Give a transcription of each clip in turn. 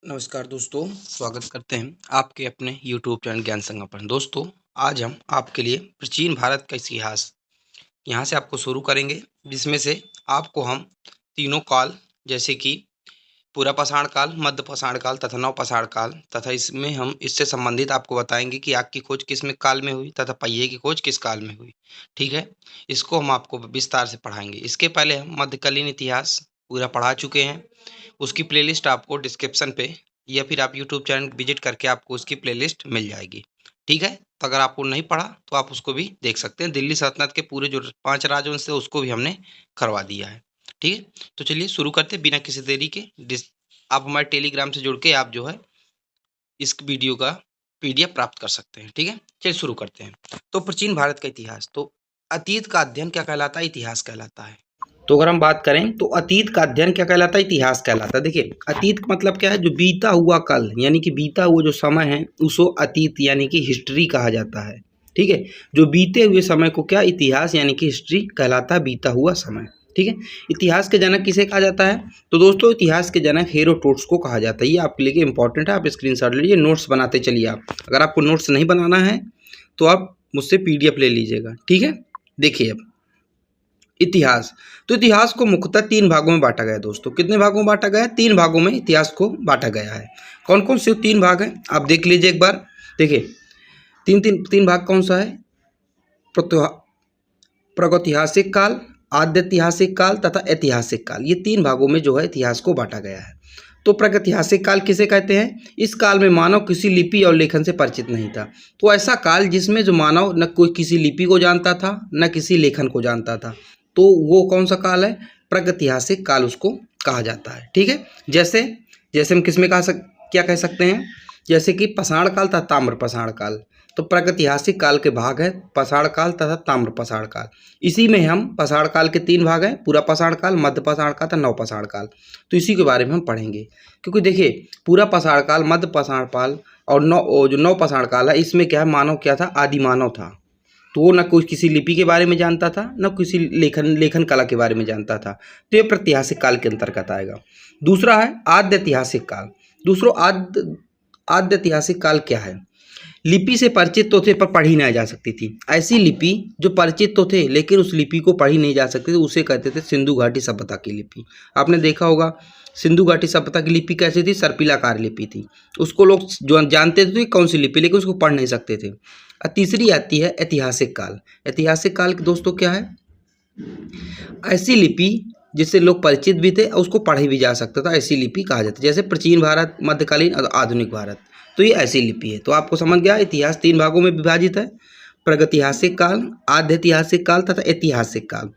नमस्कार दोस्तों, स्वागत करते हैं आपके अपने यूट्यूब चैनल ज्ञान संगम पर। दोस्तों, आज हम आपके लिए प्राचीन भारत का इतिहास यहाँ से आपको शुरू करेंगे, जिसमें से आपको हम तीनों काल जैसे कि पूरा पाषाण काल, मध्य पाषाण काल तथा नव पाषाण काल तथा इसमें हम इससे संबंधित आपको बताएंगे कि आग की खोज किस में काल में हुई तथा पहिए की खोज किस काल में हुई। ठीक है, इसको हम आपको विस्तार से पढ़ाएंगे। इसके पहले हम मध्यकालीन इतिहास पूरा पढ़ा चुके हैं। उसकी प्लेलिस्ट आपको डिस्क्रिप्शन पे या फिर आप यूट्यूब चैनल विजिट करके आपको उसकी प्लेलिस्ट मिल जाएगी। ठीक है, तो अगर आपको नहीं पढ़ा तो आप उसको भी देख सकते हैं। दिल्ली सल्तनत के पूरे जो 5 राजवंश थे उसको भी हमने करवा दिया है। ठीक है, तो चलिए शुरू करते हैं बिना किसी देरी के। आप हमारे टेलीग्राम से जुड़ के आप जो है इस वीडियो का पीडीएफ प्राप्त कर सकते हैं। ठीक है, चलिए शुरू करते हैं। तो प्राचीन भारत का इतिहास, तो अतीत का अध्ययन क्या कहलाता है? इतिहास कहलाता है। तो अगर हम बात करें तो अतीत का अध्ययन क्या कहलाता है? इतिहास कहलाता है। देखिए, अतीत का मतलब क्या है? जो बीता हुआ कल, यानी कि बीता हुआ जो समय है उसको अतीत यानी कि हिस्ट्री कहा जाता है। ठीक है, जो बीते हुए समय को क्या इतिहास यानी कि हिस्ट्री कहलाता है, बीता हुआ समय। ठीक है, इतिहास के जनक किसे कहा जाता है? तो दोस्तों, इतिहास के जनक हेरोडोटस को कहा जाता है। ये आपके लिए इंपॉर्टेंट है, आप स्क्रीनशॉट लीजिए, नोट्स बनाते चलिए। आप अगर आपको नोट्स नहीं बनाना है तो आप मुझसे पीडीएफ ले लीजिएगा। ठीक है, देखिए अब इतिहास, तो इतिहास को मुख्यतः 3 भागों में बांटा गया है। दोस्तों, कितने भागों में बांटा गया है? 3 भागों में इतिहास को बांटा गया है। कौन कौन से 3 भाग हैं आप देख लीजिए एक बार। देखिए, तीन भाग कौन सा है? प्रागैतिहासिक काल, आद्य ऐतिहासिक काल तथा ऐतिहासिक काल। ये 3 भागों में जो है इतिहास को बांटा गया है। तो प्रागैतिहासिक काल किसे कहते हैं? इस काल में मानव किसी लिपि और लेखन से परिचित नहीं था। तो ऐसा काल जिसमें जो मानव न कोई किसी लिपि को जानता था न किसी लेखन को जानता था, तो वो कौन सा काल है? प्रागैतिहासिक काल उसको कहा जाता है। ठीक है, जैसे जैसे हम किसमें क्या कह सकते हैं? जैसे कि पाषाण काल तथा ताम्र पाषाण काल। तो प्रागैतिहासिक काल के भाग है पाषाण काल तथा ताम्र पाषाण काल। इसी में हम पाषाण काल के 3 भाग हैं, पूरा पाषाण काल, मध्य पाषाण काल तथा नव पाषाण काल। तो इसी के बारे में हम पढ़ेंगे, क्योंकि देखिए पूरा पाषाण काल, मध्य पाषाण काल और जो नव पाषाण काल है, इसमें क्या है? मानव क्या था? आदि मानव था। तो वो न कोई किसी लिपि के बारे में जानता था न किसी लेखन कला के बारे में जानता था। तो ये प्रागैतिहासिक काल के अंतर्गत आएगा। दूसरा है आद्य ऐतिहासिक काल। आद्य ऐतिहासिक काल क्या है? लिपि से परिचित तो थे पर पढ़ी नहीं जा सकती थी। ऐसी लिपि जो परिचित तो थे लेकिन उस लिपि को पढ़ी नहीं जा सकती थी, उसे कहते थे सिंधु घाटी सभ्यता की लिपि। आपने देखा होगा सिंधु घाटी सभ्यता की लिपि कैसी थी? सर्पिलाकार लिपि थी। उसको लोग जो जानते थे कौन सी लिपि, लेकिन उसको पढ़ नहीं सकते थे। तीसरी आती है ऐतिहासिक काल। ऐतिहासिक काल दोस्तों क्या है? ऐसी लिपि जिससे लोग परिचित भी थे और उसको पढ़ी भी जा सकता था, ऐसी लिपि कहा जाता है। जैसे प्राचीन भारत, मध्यकालीन और आधुनिक भारत, तो ये ऐसी लिपि है। तो आपको समझ गया, इतिहास 3 भागों में विभाजित है: प्रागैतिहासिक काल, आद्य ऐतिहासिक काल तथा ऐतिहासिक काल।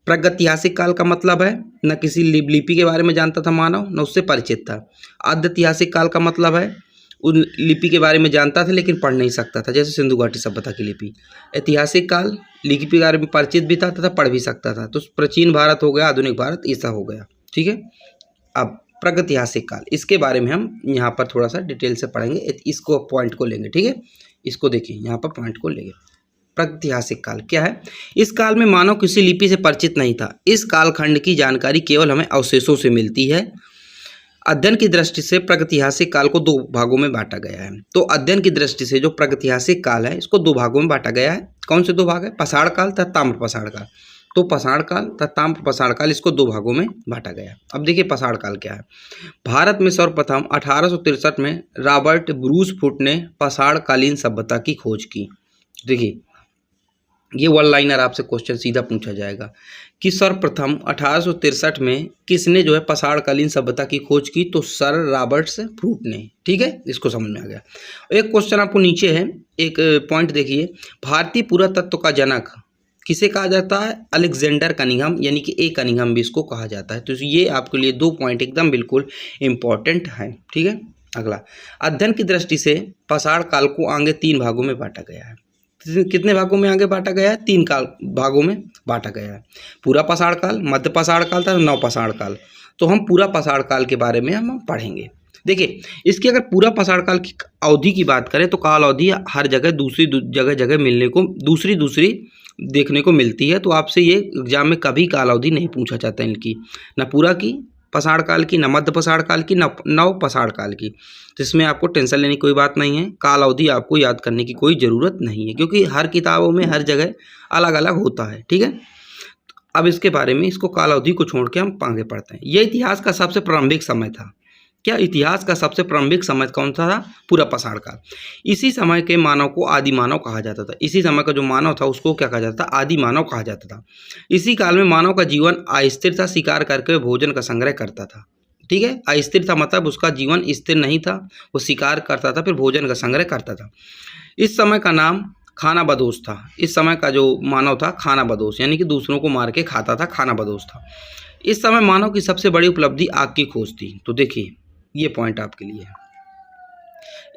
प्रागैतिहासिक काल का मतलब है न किसी लिपि के बारे में जानता था मानव, न उससे परिचित था। आद्य ऐतिहासिक काल का मतलब है उन लिपि के बारे में जानता था लेकिन पढ़ नहीं सकता था, जैसे सिंधु घाटी सभ्यता की लिपि। ऐतिहासिक काल लिपि के बारे में परिचित भी था तथा पढ़ भी सकता था। तो प्राचीन भारत हो गया, आधुनिक भारत, ऐसा हो गया। ठीक है, अब प्रागैतिहासिक काल, इसके बारे में हम यहाँ पर थोड़ा सा डिटेल से पढ़ेंगे। इसको पॉइंट को लेंगे। ठीक है, इसको देखिए, यहाँ पर पॉइंट को लेंगे। प्रागैतिहासिक काल क्या है? इस काल में मानव किसी लिपि से परिचित नहीं था। इस कालखंड की जानकारी केवल हमें अवशेषों से मिलती है। अध्ययन की दृष्टि से प्रागैतिहासिक काल को 2 भागों में बांटा गया है। तो अध्ययन की दृष्टि से जो प्रागैतिहासिक काल है इसको 2 भागों में बांटा गया है। कौन से 2 भाग है? पाषाण काल तथा ताम्र पाषाण काल। तो पाषाण काल तथा ताम्र पाषाण काल, इसको 2 भागों में बांटा गया है। अब देखिए पाषाण काल क्या है। भारत में सर्वप्रथम 1863 में रॉबर्ट ब्रूस फुट ने पाषाण कालीन सभ्यता की खोज की। देखिए, ये वन लाइनर आपसे क्वेश्चन सीधा पूछा जाएगा कि सर्वप्रथम 1863 में किसने जो है पाषाणकालीन सभ्यता की खोज की? तो सर रॉबर्ट्स फ्रूट ने। ठीक है, इसको समझ में आ गया। एक क्वेश्चन आपको नीचे है, एक पॉइंट देखिए, भारतीय पुरातत्व का जनक किसे कहा जाता है? अलेक्जेंडर कनिंघम, यानी कि ए कनिंघम भी इसको कहा जाता है। तो ये आपके लिए 2 पॉइंट एकदम बिल्कुल इंपॉर्टेंट है। ठीक है, अगला, अध्ययन की दृष्टि से पाषाण काल को आगे 3 भागों में बांटा गया है। कितने भागों में आगे बांटा गया है? 3 भागों में बांटा गया है। पूरा पाषाण काल, मध्य पाषाण काल तथा नव पाषाण काल। तो हम पूरा पाषाण काल के बारे में हम पढ़ेंगे। देखिए, इसकी अगर पूरा पाषाण काल की अवधि की बात करें तो काल अवधि हर जगह दूसरी जगह मिलने को दूसरी देखने को मिलती है। तो आपसे ये एग्जाम में कभी काल अवधि नहीं पूछा जाता इनकी, ना पूरा की पाषाण काल की, न मध्य पाषाण काल की, न नव पाषाण काल की। तो इसमें आपको टेंशन लेने की कोई बात नहीं है, काल अवधि आपको याद करने की कोई ज़रूरत नहीं है, क्योंकि हर किताबों में हर जगह अलग अलग होता है। ठीक है, अब इसके बारे में, इसको काल अवधि को छोड़ के हम आगे पढ़ते हैं। यह इतिहास का सबसे प्रारंभिक समय था। क्या इतिहास का सबसे प्रारंभिक समय कौन सा था? पूरा पाषाण काल। इसी समय के मानव को आदि मानव कहा जाता था। इसी समय का जो मानव था उसको क्या कहा जाता था? आदि मानव कहा जाता था। इसी काल में मानव का जीवन अस्थिर था, शिकार करके भोजन का संग्रह करता था। ठीक है, अस्थिर था मतलब उसका जीवन स्थिर नहीं था, वो शिकार करता था फिर भोजन का संग्रह करता था। इस समय का नाम खानाबदोश था। इस समय का जो मानव था खानाबदोश, यानी कि दूसरों को मार के खाता था, खानाबदोश था। इस समय मानव की सबसे बड़ी उपलब्धि आग की खोज थी। तो देखिए ये पॉइंट आपके लिए है।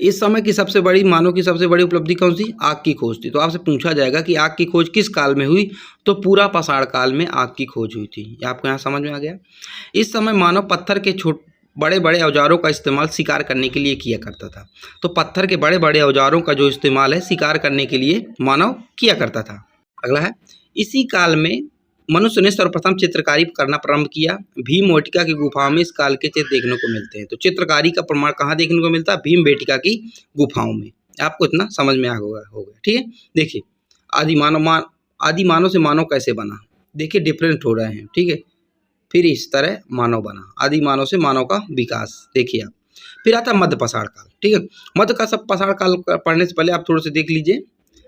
इस समय की सबसे बड़ी, मानव की सबसे बड़ी उपलब्धि कौन सी? आग की खोज थी। तो आपसे पूछा जाएगा कि आग की खोज किस काल में हुई? तो पूरा पाषाण काल में आग की खोज हुई थी। ये आपको यहाँ समझ में आ गया। इस समय मानव पत्थर के बड़े बड़े औजारों का इस्तेमाल शिकार करने के लिए किया करता था। तो पत्थर के बड़े बड़े औजारों का जो इस्तेमाल है शिकार करने के लिए मानव किया करता था। अगला है, इसी काल में मनुष्य ने सर्वप्रथम चित्रकारी करना प्रारंभ किया। भीमबेटका की गुफाओं में इस काल के चित्र देखने को मिलते हैं। तो चित्रकारी का प्रमाण कहाँ देखने को मिलता है? भीमबेटका की गुफाओं में। आपको इतना समझ में आ गया। ठीक है, देखिए आदि मानव से मानव कैसे बना, देखिए डिफरेंट हो रहे हैं। ठीक है, फिर इस तरह मानव बना, आदि मानव से मानव का विकास। देखिए आप, फिर आता है मध्य पाषाण काल। ठीक है, मध्य का सब पाषाण काल पढ़ने से पहले आप थोड़े से देख लीजिए।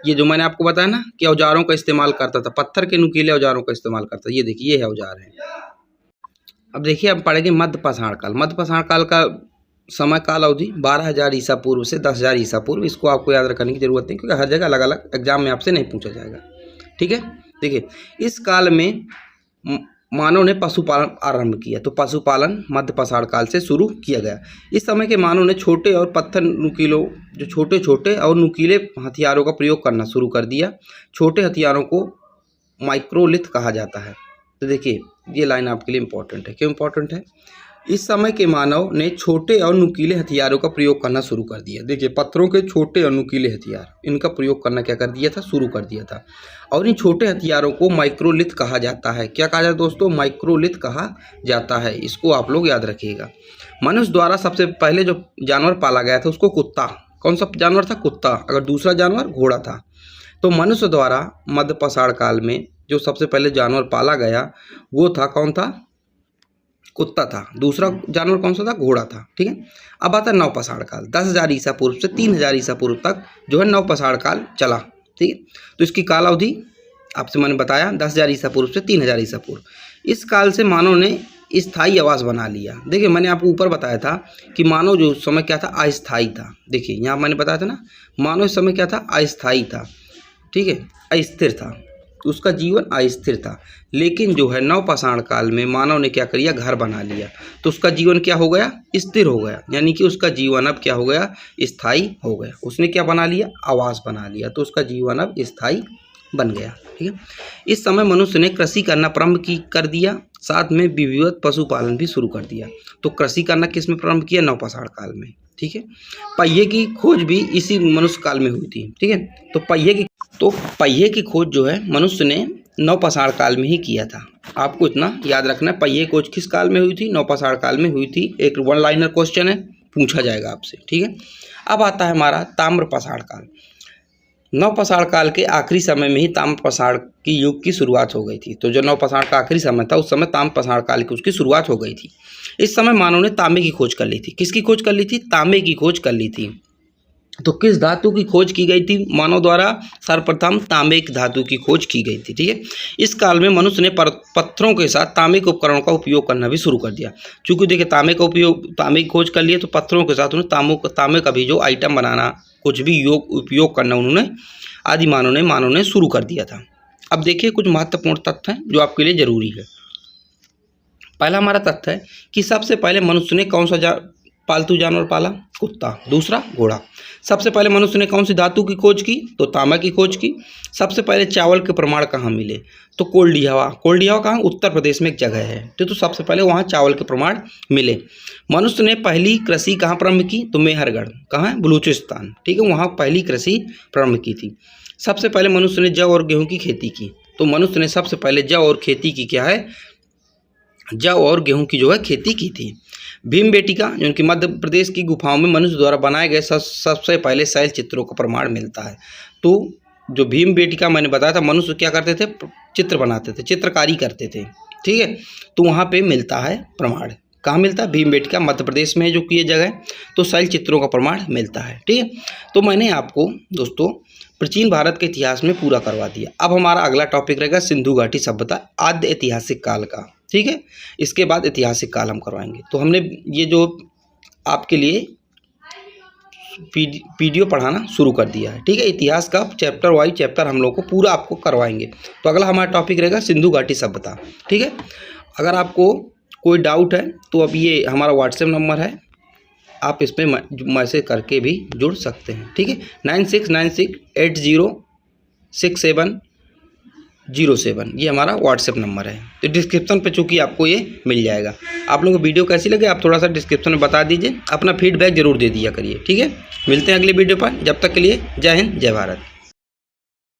ये जो मैंने आपको बताया ना कि औजारों का इस्तेमाल करता था, पत्थर के नुकीले औजारों का इस्तेमाल करता था। ये देखिए, ये है औजार है। अब देखिए हम पढ़ेंगे मध्य पाषाण काल। मध्य पाषाण काल का समय काल अवधि 12,000 ईसा पूर्व से 10,000 ईसा पूर्व। इसको आपको याद रखने की जरूरत नहीं, क्योंकि हर जगह अलग अलग एग्जाम में आपसे नहीं पूछा जाएगा। ठीक है, देखिए इस काल में मानव ने पशुपालन आरंभ किया। तो पशुपालन मध्य पाषाण काल से शुरू किया गया। इस समय के मानव ने छोटे और पत्थर नुकीलों, जो छोटे छोटे और नुकीले हथियारों का प्रयोग करना शुरू कर दिया। छोटे हथियारों को माइक्रोलिथ कहा जाता है। तो देखिए ये लाइन आपके लिए इंपॉर्टेंट है। क्यों इंपॉर्टेंट है? इस समय के मानव ने छोटे और नुकीले हथियारों का प्रयोग करना शुरू कर दिया। देखिए पत्थरों के छोटे और नुकीले हथियार, इनका प्रयोग करना क्या कर दिया था? शुरू कर दिया था। और इन छोटे हथियारों को माइक्रोलिथ कहा जाता है। क्या कहा जाता है दोस्तों? माइक्रोलिथ कहा जाता है। इसको आप लोग याद रखिएगा। मनुष्य द्वारा सबसे पहले जो जानवर पाला गया था उसको कुत्ता, कौन सा जानवर था? कुत्ता। अगर दूसरा जानवर घोड़ा था। तो मनुष्य द्वारा मध्य पाषाण काल में जो सबसे पहले जानवर पाला गया वो था, कौन था? कुत्ता था। दूसरा जानवर कौन सा था? घोड़ा था। ठीक है, अब आता है नव पाषाण काल। 10,000 ईसा पूर्व से 3,000 ईसा पूर्व तक जो है नव पाषाण काल चला। ठीक है, तो इसकी काल अवधि आपसे मैंने बताया 10,000 ईसा पूर्व से 3,000 ईसा पूर्व। इस काल से मानव ने स्थायी आवास बना लिया। देखिए मैंने आपको ऊपर बताया था कि मानव जो उस समय क्या था? अस्थायी था। देखिए यहाँ मैंने बताया था ना, मानव इस समय क्या था? अस्थायी था। ठीक है, अस्थिर था, उसका जीवन अस्थिर था। लेकिन जो है नव पाषाण काल में मानव ने क्या कर लिया? घर बना लिया। तो उसका जीवन क्या हो गया? स्थिर हो गया, यानी कि उसका जीवन अब क्या हो गया? स्थायी हो गया। उसने क्या बना लिया? आवास बना लिया। तो उसका जीवन अब स्थायी बन गया। ठीक है, इस समय मनुष्य ने कृषि करना प्रारंभ कर दिया, साथ में विविध पशुपालन भी शुरू कर दिया। तो कृषि करना किस में प्रारंभ किया? नव पाषाण काल में। ठीक है, पहिए की खोज भी इसी मनुष्य काल में हुई थी। ठीक है, तो पहिए की खोज जो है मनुष्य ने नव पाषाण काल में ही किया था। आपको इतना याद रखना है, पहिए खोज किस काल में हुई थी? नव पाषाण काल में हुई थी। एक वन लाइनर क्वेश्चन है, पूछा जाएगा आपसे। ठीक है, अब आता है हमारा ताम्र पाषाण काल। नव पाषाण काल के आखिरी समय में ही ताम्र पाषाण की युग की शुरुआत हो गई थी। तो जो नव पाषाण का आखिरी समय था उस समय ताम्र पाषाण काल की उसकी शुरुआत हो गई थी। इस समय मानव ने तांबे की खोज कर ली थी। किसकी खोज कर ली थी? तांबे की खोज कर ली थी। तो किस धातु की खोज की गई थी मानव द्वारा? सर्वप्रथम तांबे की धातु की खोज की गई थी। ठीक है, इस काल में मनुष्य ने पत्थरों के साथ तांबे के उपकरणों का उपयोग करना भी शुरू कर दिया। चूंकि देखिए तांबे की खोज कर लिए, तो पत्थरों के साथ उन्होंने तांबे का भी जो आइटम बनाना, कुछ भी उपयोग करना उन्होंने आदि मानव ने शुरू कर दिया था। अब देखिए कुछ महत्वपूर्ण तथ्य हैं जो आपके लिए जरूरी है। पहला हमारा तथ्य है कि सबसे पहले मनुष्य ने कौन सा पालतू जानवर पाला? कुत्ता। दूसरा घोड़ा। सबसे पहले मनुष्य ने कौन सी धातु की खोज की? तो तांबा की खोज की। सबसे पहले चावल के प्रमाण कहाँ मिले? तो कोल्डियावा कहाँ? उत्तर प्रदेश में एक जगह है। तो सबसे पहले वहाँ चावल के प्रमाण मिले। मनुष्य ने पहली कृषि कहाँ प्रारंभ की? तो मेहरगढ़। कहाँ है? बलूचिस्तान। ठीक है, वहाँ पहली कृषि प्रारंभ की थी। सबसे पहले मनुष्य ने जौ और गेहूँ की खेती की। तो मनुष्य ने सबसे पहले जौ और खेती की क्या है? जौ और गेहूं की जो है खेती की थी। भीमबेटिका जो उनकी मध्य प्रदेश की गुफाओं में मनुष्य द्वारा बनाए गए सबसे पहले शैल चित्रों का प्रमाण मिलता है। तो जो भीमबेटिका मैंने बताया था, मनुष्य क्या करते थे, चित्र बनाते थे, चित्रकारी करते थे, ठीक है। तो वहाँ पे मिलता है प्रमाण। कहाँ मिलता है? भीमबेटिका मध्य प्रदेश में है जो कि ये जगह, तो शैल चित्रों का प्रमाण मिलता है, ठीक है। तो मैंने आपको दोस्तों प्राचीन भारत के इतिहास में पूरा करवा दिया। अब हमारा अगला टॉपिक रहेगा सिंधु घाटी सभ्यता आद्य ऐतिहासिक काल का, ठीक है। इसके बाद ऐतिहासिक काल हम करवाएंगे। तो हमने ये जो आपके लिए पीडीओ पढ़ाना शुरू कर दिया है, ठीक है। इतिहास का चैप्टर वाइज चैप्टर हम लोग को पूरा आपको करवाएंगे। तो अगला हमारा टॉपिक रहेगा सिंधु घाटी सभ्यता, ठीक है। अगर आपको कोई डाउट है तो अब ये हमारा व्हाट्सएप नंबर है, आप इस पर मैसेज करके भी जुड़ सकते हैं, ठीक है। 9696806707 ये हमारा व्हाट्सएप नंबर है। तो डिस्क्रिप्शन पे चूँकि आपको ये मिल जाएगा। आप लोगों को वीडियो कैसी लगे आप थोड़ा सा डिस्क्रिप्शन में बता दीजिए, अपना फीडबैक जरूर दे दिया करिए, ठीक है। मिलते हैं अगले वीडियो पर, जब तक के लिए जय हिंद जय भारत।